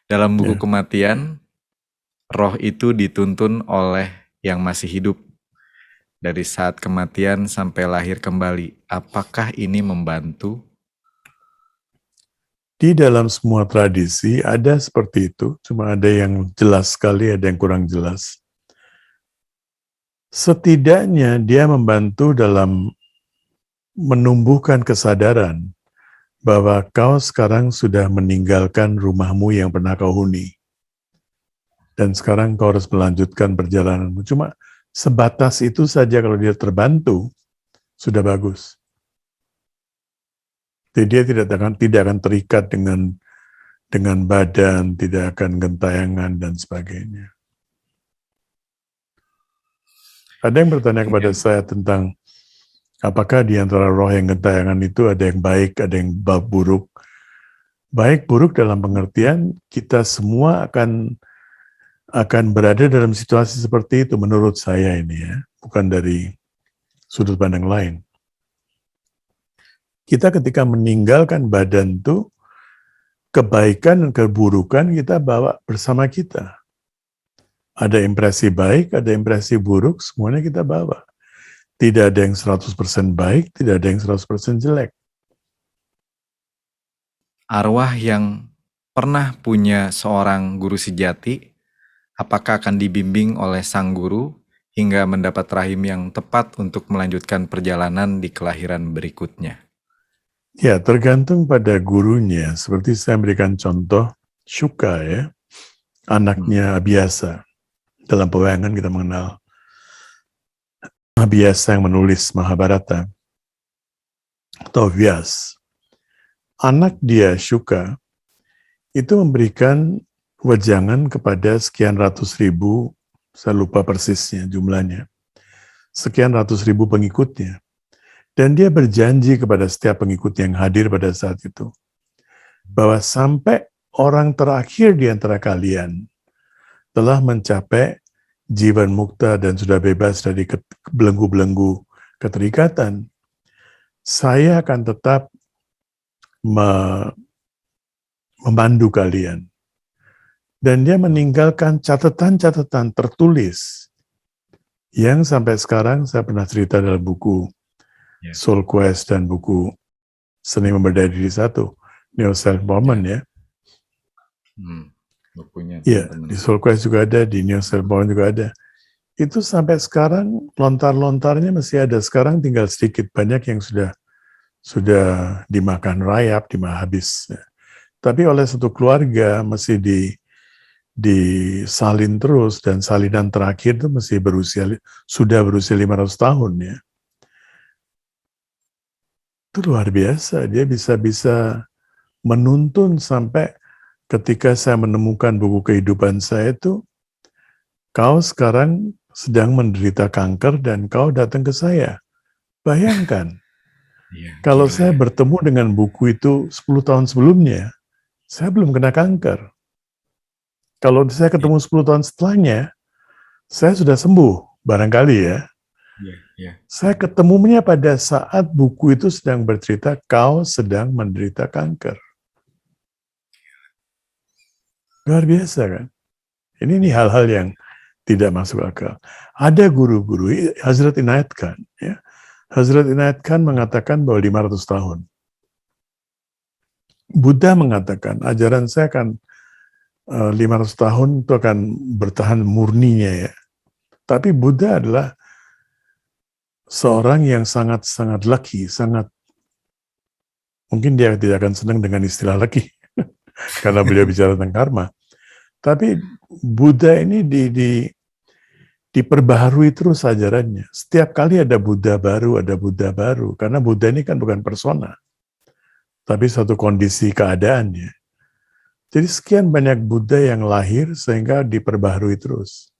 Dalam buku Ya. kematian, roh itu dituntun oleh yang masih hidup dari saat kematian sampai lahir kembali. Apakah ini membantu? Di dalam semua tradisi ada seperti itu, cuma ada yang jelas sekali, ada yang kurang jelas. Setidaknya dia membantu dalam menumbuhkan kesadaran bahwa kau sekarang sudah meninggalkan rumahmu yang pernah kau huni. Dan sekarang kau harus melanjutkan perjalananmu. Cuma sebatas itu saja, kalau dia terbantu, sudah bagus. Jadi dia tidak akan terikat dengan badan, tidak akan gentayangan dan sebagainya. Ada yang bertanya kepada saya tentang apakah di antara roh yang gentayangan itu ada yang baik, ada yang buruk. Baik buruk dalam pengertian kita semua akan berada dalam situasi seperti itu, menurut saya ini ya, bukan dari sudut pandang lain. Kita ketika meninggalkan badan itu, kebaikan dan keburukan kita bawa bersama kita. Ada impresi baik, ada impresi buruk, semuanya kita bawa. Tidak ada yang 100% baik, tidak ada yang 100% jelek. Arwah yang pernah punya seorang guru sejati, apakah akan dibimbing oleh sang guru hingga mendapat rahim yang tepat untuk melanjutkan perjalanan di kelahiran berikutnya? Ya, tergantung pada gurunya. Seperti saya berikan contoh, Syuka ya, anaknya Abhyasa. Dalam pewayangan kita mengenal Abhyasa yang menulis Mahabharata, atau Vyas. Anak dia, Syuka, itu memberikan wejangan kepada sekian ratus ribu, saya lupa persisnya jumlahnya, sekian ratus ribu pengikutnya. Dan dia berjanji kepada setiap pengikut yang hadir pada saat itu, bahwa sampai orang terakhir di antara kalian telah mencapai jiwan mukta dan sudah bebas dari belenggu-belenggu keterikatan, saya akan tetap memandu kalian. Dan dia meninggalkan catatan-catatan tertulis yang sampai sekarang saya pernah cerita dalam buku Soul Quest dan buku Seni Memberdaya Diri 1, Neo Self Empowerment ya. Bukunya Iya, di Soul Quest juga ada, di Neo Self Empowerment juga ada. Itu sampai sekarang lontar-lontarnya masih ada. Sekarang tinggal sedikit banyak yang sudah dimakan rayap, dimakan habis. Tapi oleh satu keluarga masih disalin terus, dan salinan terakhir itu masih sudah berusia 500 tahun ya. Itu luar biasa, dia bisa menuntun sampai ketika saya menemukan buku kehidupan saya itu, kau sekarang sedang menderita kanker dan kau datang ke saya. Bayangkan, kalau saya bertemu dengan buku itu 10 tahun sebelumnya, saya belum kena kanker. Kalau saya ketemu 10 tahun setelahnya, saya sudah sembuh, barangkali ya. Saya ketemunya pada saat buku itu sedang bercerita, kau sedang menderita kanker. Luar biasa kan? Ini hal-hal yang tidak masuk akal. Ada guru-guru, Hazrat Inayat Khan, ya. Hazrat Inayat Khan mengatakan bahwa 500 tahun. Buddha mengatakan, ajaran saya akan 500 tahun itu akan bertahan murninya ya. Tapi Buddha adalah seorang yang sangat-sangat lucky, mungkin dia tidak akan senang dengan istilah lucky, karena beliau bicara tentang karma. Tapi Buddha ini diperbaharui terus ajarannya. Setiap kali ada Buddha baru, karena Buddha ini kan bukan persona, tapi satu kondisi keadaannya. Jadi sekian banyak Buddha yang lahir sehingga diperbaharui terus.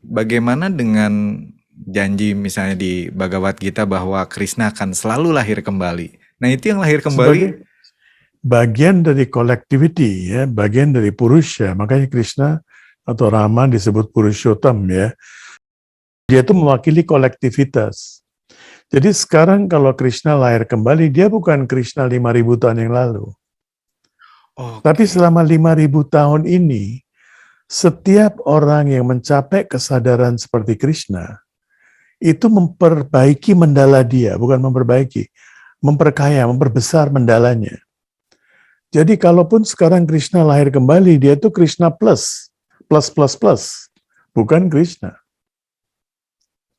Bagaimana dengan janji misalnya di Bhagavad Gita bahwa Krishna akan selalu lahir kembali? Nah itu yang lahir kembali sebagai bagian dari collectivity ya, bagian dari Purusha. Makanya Krishna atau Rama disebut Purushottam ya. Dia itu mewakili kolektivitas. Jadi sekarang kalau Krishna lahir kembali, dia bukan Krishna 5.000 tahun yang lalu. Tapi Oke. selama 5.000 tahun ini, setiap orang yang mencapai kesadaran seperti Krishna, itu memperbaiki mendala dia, bukan memperbaiki, memperkaya, memperbesar mendalanya. Jadi kalaupun sekarang Krishna lahir kembali, dia itu Krishna plus, plus, bukan Krishna.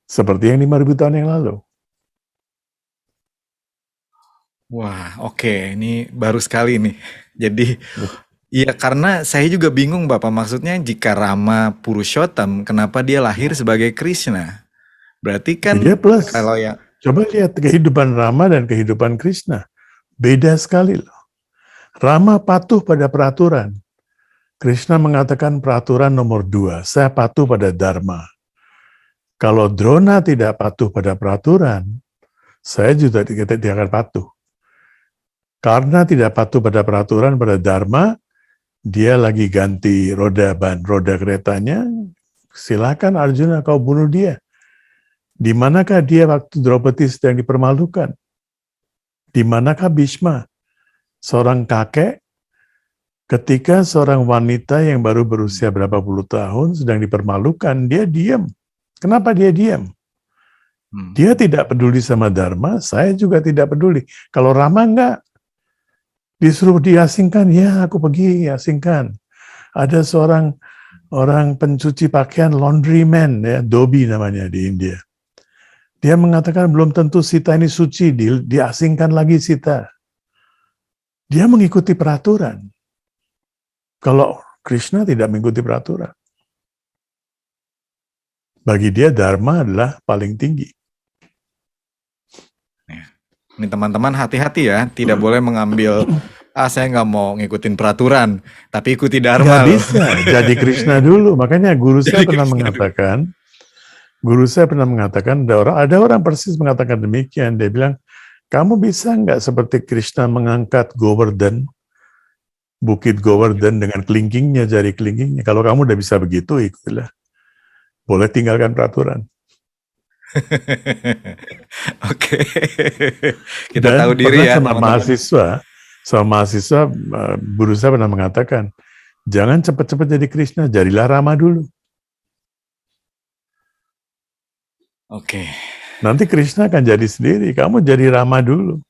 Seperti yang 5.000 tahun yang lalu. Wah, oke. Ini baru sekali nih. Jadi, iya karena saya juga bingung Bapak. Maksudnya jika Rama Purushottam, kenapa dia lahir sebagai Krishna? Berarti Dia kan plus. kalau yang Coba lihat kehidupan Rama dan kehidupan Krishna. Beda sekali loh. Rama patuh pada peraturan. Krishna mengatakan peraturan nomor 2, saya patuh pada Dharma. Kalau Drona tidak patuh pada peraturan, saya juga tidak akan patuh. Karena tidak patuh pada peraturan, pada Dharma, dia lagi ganti roda keretanya, silakan Arjuna kau bunuh dia. Di manakah dia waktu Draupadi sedang dipermalukan? Di manakah Bhishma? Seorang kakek, ketika seorang wanita yang baru berusia berapa puluh tahun sedang dipermalukan, dia diam. Kenapa dia diam? Dia tidak peduli sama Dharma, saya juga tidak peduli. Kalau Rama enggak, disuruh diasingkan, ya aku pergi asingkan. Ada seorang orang pencuci pakaian, laundryman, ya, Dobi namanya di India. Dia mengatakan belum tentu Sita ini suci, diasingkan lagi Sita. Dia mengikuti peraturan. Kalau Krishna tidak mengikuti peraturan. Bagi dia Dharma adalah paling tinggi. Ini teman-teman hati-hati ya, tidak boleh mengambil saya nggak mau ngikutin peraturan, tapi ikuti Nggak Dharma loh. bisa, jadi Krishna dulu. Makanya guru saya Jadi pernah Krishna dulu. mengatakan, ada orang persis mengatakan demikian. Dia bilang, kamu bisa nggak seperti Krishna mengangkat Govardhan, Bukit Govardhan dengan kelingkingnya, jari kelingkingnya. Kalau kamu udah bisa begitu, ikutilah. Boleh tinggalkan peraturan. Oke, kita tahu Dan diri pernah ya teman-teman. sama mahasiswa, guru saya pernah mengatakan, jangan cepat-cepat jadi Krishna, jadilah Rama dulu. Oke, Nanti Krishna akan jadi sendiri, kamu jadi Rama dulu.